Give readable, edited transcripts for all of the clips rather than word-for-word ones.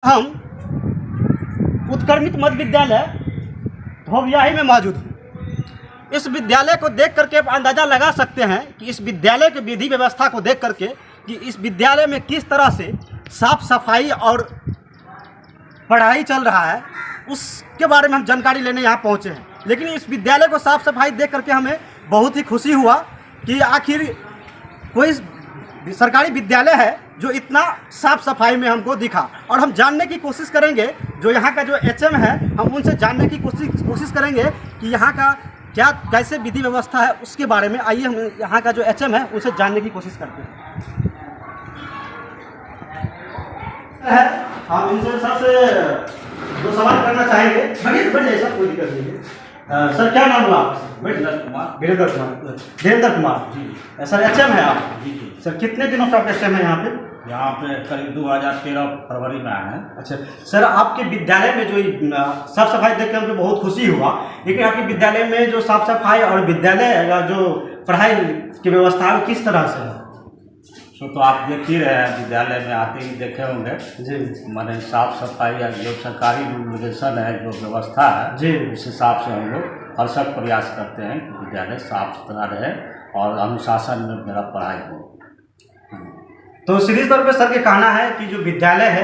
हम उत्क्रमित मध्य विद्यालय धोबियाही में मौजूद हूँ। इस विद्यालय को देख करके आप अंदाज़ा लगा सकते हैं कि इस विद्यालय की विधि व्यवस्था को देख करके कि इस विद्यालय में किस तरह से साफ सफाई और पढ़ाई चल रहा है, उसके बारे में हम जानकारी लेने यहाँ पहुँचे हैं। लेकिन इस विद्यालय को साफ सफाई देख करके हमें बहुत ही खुशी हुआ कि आखिर कोई सरकारी विद्यालय है जो इतना साफ सफाई में हमको दिखा। और हम जानने की कोशिश करेंगे, जो यहाँ का जो एचएम है, हम उनसे जानने की कोशिश करेंगे कि यहाँ का क्या कैसे विधि व्यवस्था है उसके बारे में। आइए हम यहाँ का जो एचएम है उनसे जानने की कोशिश करते हैं। हम इनसे सर से दो सवाल करना चाहेंगे। बैठ जाइए सर, कोई दिक्कत नहीं है। सर क्या नाम हुआ आपका? वीरेंद्र कुमार जी। सर एचएम है आप? जी। सर कितने दिनों से आप एचएम है यहाँ पे? यहाँ पे करीब 2013 फरवरी में आए हैं। अच्छा सर, आपके विद्यालय में जो साफ सफाई देख के हमको बहुत खुशी हुआ, लेकिन आपके विद्यालय में जो साफ सफाई और विद्यालय का जो पढ़ाई की व्यवस्था है किस तरह से है? तो आप देख ही रहे हैं, विद्यालय में आते ही देखे होंगे जी। माने साफ सफाई या जो सरकारी रेगुलेशन है, जो व्यवस्था है जी, उस हिसाब से हम लोग हरसक प्रयास करते हैं कि विद्यालय साफ सुथरा रहे और अनुशासन में मेरा पढ़ाई हो। तो सीधे तौर पे सर के कहना है कि जो विद्यालय है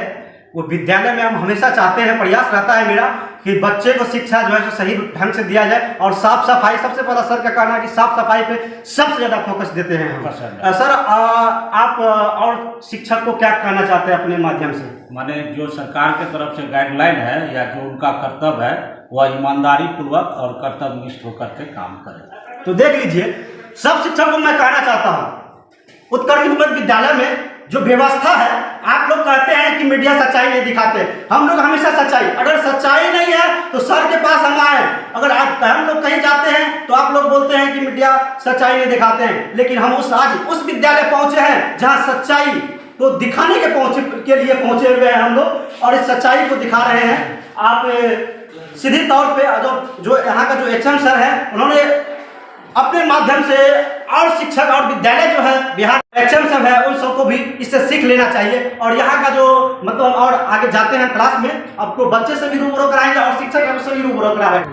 वो विद्यालय में हम हमेशा चाहते हैं, प्रयास रहता है मेरा कि बच्चे को शिक्षा जो है जो सही ढंग से दिया जाए। और साफ सफाई सबसे पहला सर का कहना है कि साफ सफाई पे सबसे ज़्यादा फोकस देते हैं हम। सर आप और शिक्षक को क्या कहना चाहते हैं अपने माध्यम से? माने जो सरकार के तरफ से गाइडलाइन है या जो उनका कर्तव्य है वह ईमानदारी पूर्वक और कर्तव्यनिष्ठ होकर के काम करें। तो देख लीजिए, सब शिक्षकों को मैं कहना चाहता हूँ, उत्क्रमित मध्य विद्यालय में जो व्यवस्था है, आप लोग कहते हैं कि मीडिया सच्चाई नहीं दिखाते, हम लोग हमेशा सच्चाई, अगर सच्चाई नहीं है तो सर के पास हम आए। अगर हम लोग कहीं जाते हैं तो आप लोग बोलते हैं कि मीडिया सच्चाई नहीं दिखाते हैं, लेकिन हम आज उस विद्यालय पहुंचे हैं जहां सच्चाई को दिखाने के लिए पहुंचे हुए हैं हम लोग, और इस सच्चाई को दिखा रहे हैं। आप सीधे तौर पे जो यहाँ का जो एचएम सर है, उन्होंने अपने माध्यम से और शिक्षक और विद्यालय जो है बिहार एचएम सब है उन सबको भी इससे सीख लेना चाहिए। और यहाँ का जो मतलब और आगे जाते हैं क्लास में, आपको बच्चे से भी रूबरू कराएंगे और शिक्षक से भी रूबरू कराएंगे।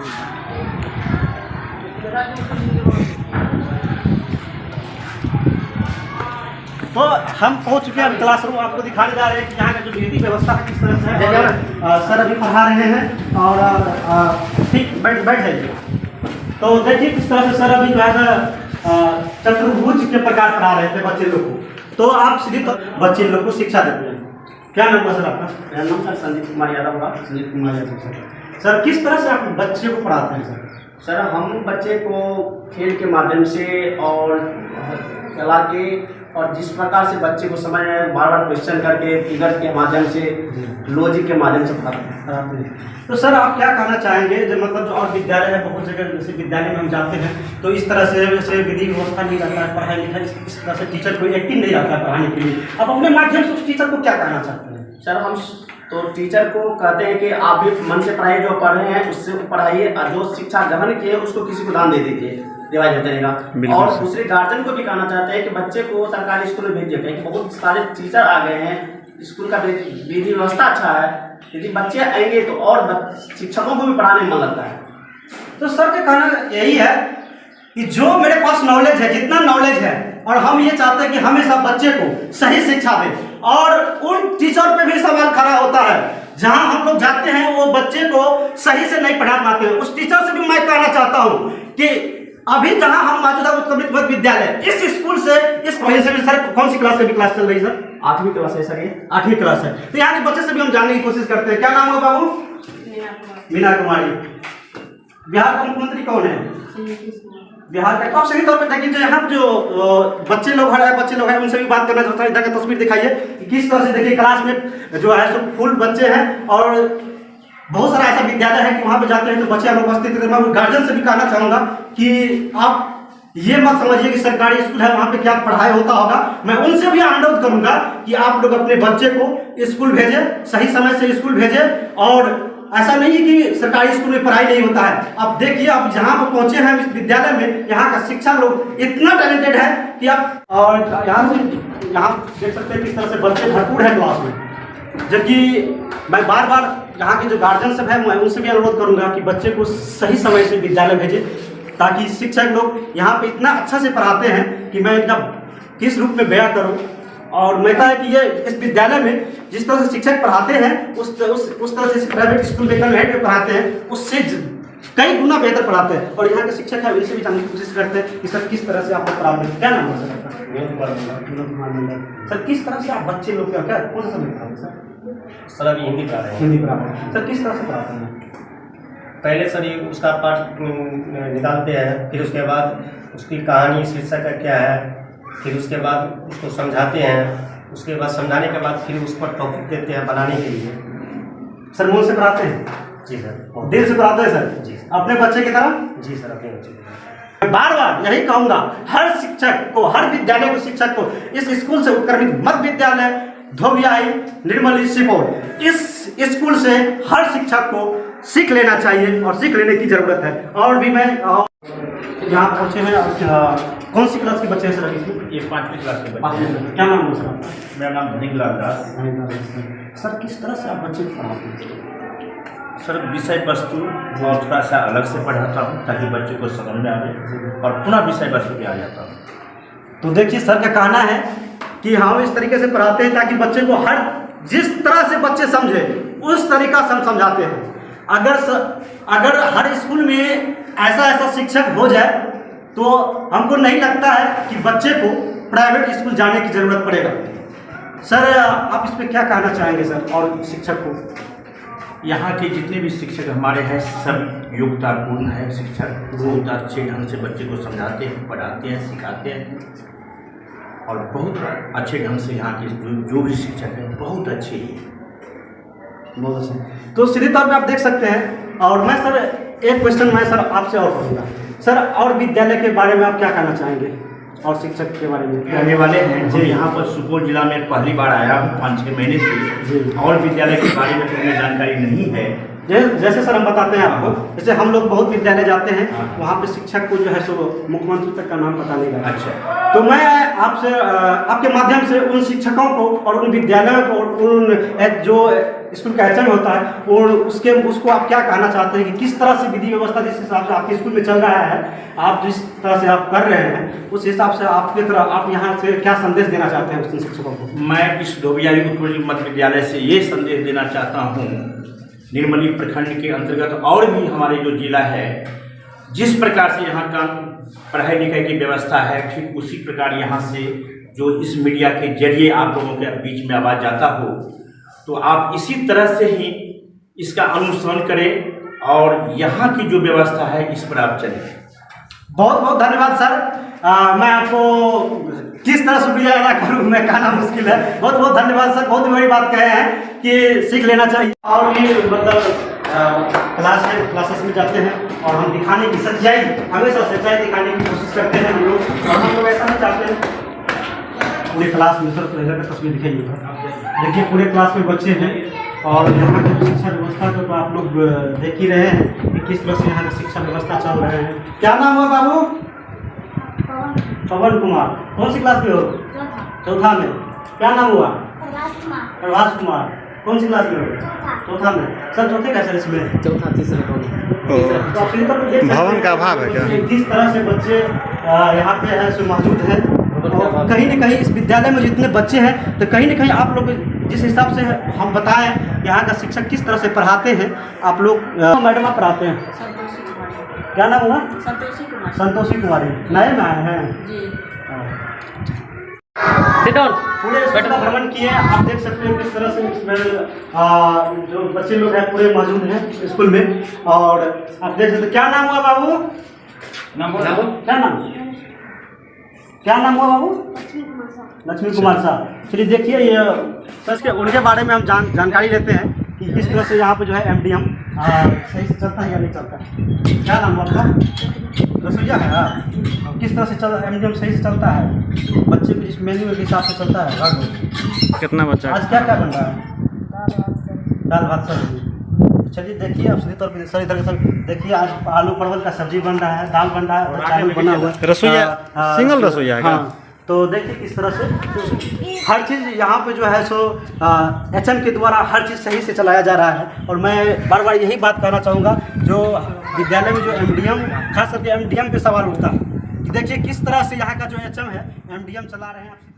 तो हम पहुँच चुके हैं क्लासरूम, आपको दिखाने जा रहे हैं कि यहाँ का जो विधि व्यवस्था है किस तरह से है। सर अभी पढ़ा रहे हैं और ठीक बैठ जाइए। तो देखिए किस तरह से सर अभी जो है चतुर्भुज के प्रकार पढ़ा रहे थे बच्चे लोग को। तो आप सीधे तो बच्चे लोग को शिक्षा देते हैं। क्या नाम है सर आपका? मेरा नाम सर संदीप कुमार यादव हुआ। संदीप कुमार यादव। सर किस तरह से आप बच्चे को पढ़ाते हैं सर? सर हम बच्चे को खेल के माध्यम से और कला के और जिस प्रकार से बच्चे को समझ में बार क्वेश्चन करके फिगर के माध्यम से, लॉजिक के माध्यम से पढ़ाते हैं। तो सर आप क्या कहना चाहेंगे, जो मतलब जो और विद्यालय है, बहुत जगह जैसे विद्यालय में हम जाते हैं तो इस तरह से वैसे विधि व्यवस्था नहीं रहता है, पढ़ाई लिखाई इस तरह से टीचर कोई एक्टिव नहीं रहता है पढ़ाने के लिए, अब अपने माध्यम से उस टीचर को क्या कहना चाहते हैं? सर हम तो टीचर को कहते हैं कि आप भी मन से पढ़ाइए, जो पढ़ रहे हैं उससे पढ़ाइए, और जो शिक्षा ग्रहण किए उसको किसी को दान दे दीजिए, डिवाइड होता रहेगा। और दूसरे गार्जियन को भी कहना चाहते हैं कि बच्चे को सरकारी स्कूल में भेज देते हैं कि बहुत सारे टीचर आ गए हैं, स्कूल का विधि व्यवस्था अच्छा है, यदि बच्चे आएंगे तो और शिक्षकों को भी पढ़ाने में मन लगता है। तो सर का कहना यही है कि जो मेरे पास नॉलेज है, जितना नॉलेज है, और हम ये चाहते हैं कि हमेशा बच्चे को सही शिक्षा दें। और उन टीचर पे भी सवाल खड़ा होता है जहां हम लोग जाते हैं वो बच्चे को सही से नहीं पढ़ा पाते, उस टीचर से भी मैं कहना चाहता हूं कि अभी जहां हम मौजूदा उत्क्रमित मध्य विद्यालय, इस स्कूल से इस महीने से सर कौन सी क्लास से भी क्लास चल रही है सर? 8वीं क्लास है सर, ये 8वीं क्लास है। तो यहाँ के बच्चे से भी हम जानने की कोशिश करते हैं। क्या नाम है बाबू? मीना कुमारी। बिहार का मुख्यमंत्री कौन है? बिहार का। अब सही तौर पर देखिए, यहाँ जो बच्चे लोग हैं उनसे भी बात करना चाहता हूँ। इधर की तस्वीर दिखाइए किस तरह से देखिए क्लास में जो है सब फुल बच्चे हैं, और बहुत सारा ऐसा विद्यालय है कि वहाँ पे जाते हैं तो बच्चे अनुपस्थित रहते हैं। मैं गार्जियन से भी कहना चाहूँगा कि आप ये मत समझिए कि सरकारी स्कूल है वहाँ पे क्या पढ़ाई होता होगा। मैं उनसे भी अनुरोध करूँगा कि आप लोग अपने बच्चे को स्कूल भेजें, सही समय से स्कूल भेजें। और ऐसा नहीं है कि सरकारी स्कूल में पढ़ाई नहीं होता है। आप देखिए, आप जहाँ पर पहुँचे हैं इस विद्यालय में, यहाँ का शिक्षा लोग इतना टैलेंटेड है कि आप और यहाँ देख सकते हैं किस तरह से बच्चे भरपूर है क्लास में। जबकि मैं बार बार यहाँ के जो गार्जियन सब है मैं उनसे भी अनुरोध करूँगा कि बच्चे को सही समय से विद्यालय भेजें, ताकि शिक्षक लोग यहाँ पे इतना अच्छा से पढ़ाते हैं कि मैं इतना किस रूप में बयां करूँ। और मैं कहा है कि ये इस विद्यालय में जिस तरह से शिक्षक पढ़ाते हैं उस तरह से प्राइवेट स्कूल में में पढ़ाते हैं उससे कई गुना बेहतर पढ़ाते हैं। और यहाँ के शिक्षक है उनसे भी जानने की कोशिश करते हैं कि सर किस तरह से आपको पढ़ाते हैं। क्या नाम है सर? सर किस तरह से आप बच्चे लोग क्या कौन सा सब्जेक्ट पढ़ाते हैं सर? अभी हिंदी पढ़ा रहे हैं। हिंदी पढ़ाते हैं सर, किस तरह से पढ़ाते हैं? पहले सर ये उसका पाठ निकालते हैं, फिर उसके बाद उसकी कहानी शीर्षक का क्या है, फिर उसके बाद उसको समझाते हैं, उसके बाद समझाने के बाद फिर उस पर टॉपिक देते हैं बनाने के लिए। सर मन से पढ़ाते हैं? जी सर। दिल से पढ़ाते हैं सर? जी अपने बच्चे की तरह? जी सर, अपने बच्चे की तरह। मैं बार बार यही कहूंगा हर शिक्षक को, हर विद्यालय के शिक्षक को इस स्कूल से उत्क्रमित मध्य विद्यालय धोबियाई निर्मली सुपौल इस स्कूल से हर शिक्षक को सीख लेना चाहिए और सीख लेने की जरूरत है। और भी मैं यहाँ पहुँचे हैं कौन सी क्लास के बच्चे हैं सर अभी? ये 5वीं क्लास के बच्चे हैं। क्या नाम है सर? मेरा नाम धनीलाल दास। सर किस तरह से आप बच्चे को पढ़ाते हैं? सर विषय वस्तु और थोड़ा सा अलग से पढ़ाता हूँ ताकि बच्चे को समझ में आवे और पुनः विषय वस्तु पे आ जाता हूँ। तो देखिए सर का कहना है कि हम इस तरीके से पढ़ाते हैं ताकि बच्चे को हर जिस तरह से बच्चे समझे उस तरीका से हम समझाते हैं। अगर हर स्कूल में ऐसा शिक्षक हो जाए तो हमको नहीं लगता है कि बच्चे को प्राइवेट स्कूल जाने की ज़रूरत पड़ेगा। सर आप इस पर क्या कहना चाहेंगे सर और शिक्षक को? यहाँ के जितने भी शिक्षक हमारे हैं सब योग्यतापूर्ण है। शिक्षक बहुत अच्छे ढंग से बच्चे को समझाते हैं, पढ़ाते हैं, सिखाते हैं और बहुत अच्छे ढंग से यहाँ के जो भी शिक्षक हैं बहुत अच्छे ही हैं। बहुत अच्छे। तो सीधे तौर पे आप देख सकते हैं। और मैं सर एक क्वेश्चन मैं सर आपसे और पूछूंगा सर, और विद्यालय के बारे में आप क्या कहना चाहेंगे और शिक्षक के बारे में? रहने वाले हैं जी, यहाँ पर सुपौल जिला में पहली बार आया हूँ 5-6 महीने से और विद्यालय के बारे में तो मुझे जानकारी नहीं है। जैसे सर हम बताते हैं आपको, जैसे हम लोग बहुत विद्यालय जाते हैं वहाँ पे शिक्षक को जो है सो मुख्यमंत्री तक का नाम पता नहीं लगा। अच्छा, तो मैं आपसे आपके माध्यम से उन शिक्षकों को और उन विद्यालयों को और उन जो स्कूल का एचएम होता है और उसको आप क्या कहना चाहते हैं कि किस तरह से विधि व्यवस्था जिस हिसाब से आपके स्कूल में चल रहा है, आप जिस तरह से आप कर रहे हैं उस हिसाब से आपकी तरह आप यहाँ से क्या संदेश देना चाहते हैं उन शिक्षकों को? मैं इस धोबियाई उत्कृष्ट मध्य विद्यालय से ये संदेश देना चाहता हूँ, निर्मली प्रखंड के अंतर्गत और भी हमारे जो जिला है जिस प्रकार से यहाँ का पढ़ाई लिखाई की व्यवस्था है ठीक उसी प्रकार यहाँ से जो इस मीडिया के जरिए आप लोगों के बीच में आवाज़ जाता हो तो आप इसी तरह से ही इसका अनुसरण करें और यहाँ की जो व्यवस्था है इस पर आप चलें। बहुत बहुत धन्यवाद सर। मैं आपको किस तरह शुक्रिया अदा करूँ मैं कहना मुश्किल है। बहुत बहुत धन्यवाद सर, बहुत बड़ी बात कहे हैं कि सीख लेना चाहिए। और भी मतलब क्लासेस में जाते हैं और हम दिखाने की सच्चाई, हमेशा सच्चाई दिखाने की कोशिश करते हैं हम लोग। और हम लोग ऐसा नहीं चाहते हैं पूरे क्लास में, सर का तस्वीर दिखाइएगा, देखिए पूरे क्लास में बच्चे हैं और यहाँ की शिक्षा व्यवस्था को तो आप लोग देख ही रहे हैं कि किस तरह से यहाँ की शिक्षा व्यवस्था चल रहे हैं। क्या नाम हुआ बाबू? पवन कुमार। कौन सी क्लास में हो? चौथा में। क्या नाम हुआ? प्रभास कुमार। कौन सी क्लास में हो? चौथा में। सर चौथे का सर इसमें? चौथा तीसरा भवन का अभाव है क्या? किस तरह से बच्चे यहाँ पे है सो मौजूद है और कहीं न कहीं इस विद्यालय में जितने बच्चे हैं तो कहीं न कहीं आप लोग जिस हिसाब से हम बताएं यहाँ का शिक्षक किस तरह से पढ़ाते हैं आप लोग। मैडम आप पढ़ाते हैं? क्या नाम हुआ? संतोषी कुमारी। नए में आए हैं? पूरे स्कूल का भ्रमण किए, आप देख सकते हैं किस तरह से इसमें जो बच्चे लोग हैं पूरे मौजूद हैं स्कूल में। और आप देख सकते, क्या नाम हुआ बाबू? क्या नाम हुआ बाबू? लक्ष्मी कुमार साहब। चलिए देखिए ये सर उनके बारे में हम जानकारी लेते हैं कि किस तरह से यहाँ पे जो है एमडीएम सही से चलता है या नहीं चलता है। क्या नाम हुआ आपका? रसोईया है। किस तरह से एमडीएम सही से चलता है? बच्चे को जिस मेन्यू के हिसाब से चलता है? कितना बच्चा? आज क्या क्या बन रहा है? दाल भात सब्जी। चलिए देखिए अब सीधे तौर पर सर इधर सर देखिए आज आलू परवल का सब्जी बन रहा है, दाल बन रहा है, चावल बना हुआ है। रसोईया सिंगल रसोईया है? हाँ, तो देखिए किस तरह से हर चीज़ यहाँ पे जो है सो HM के द्वारा हर चीज़ सही से चलाया जा रहा है। और मैं बार बार यही बात कहना चाहूँगा, जो विद्यालय में जो MDM खास करके MDM पे सवाल उठता है कि देखिए किस तरह से यहाँ का जो HM है MDM चला रहे हैं।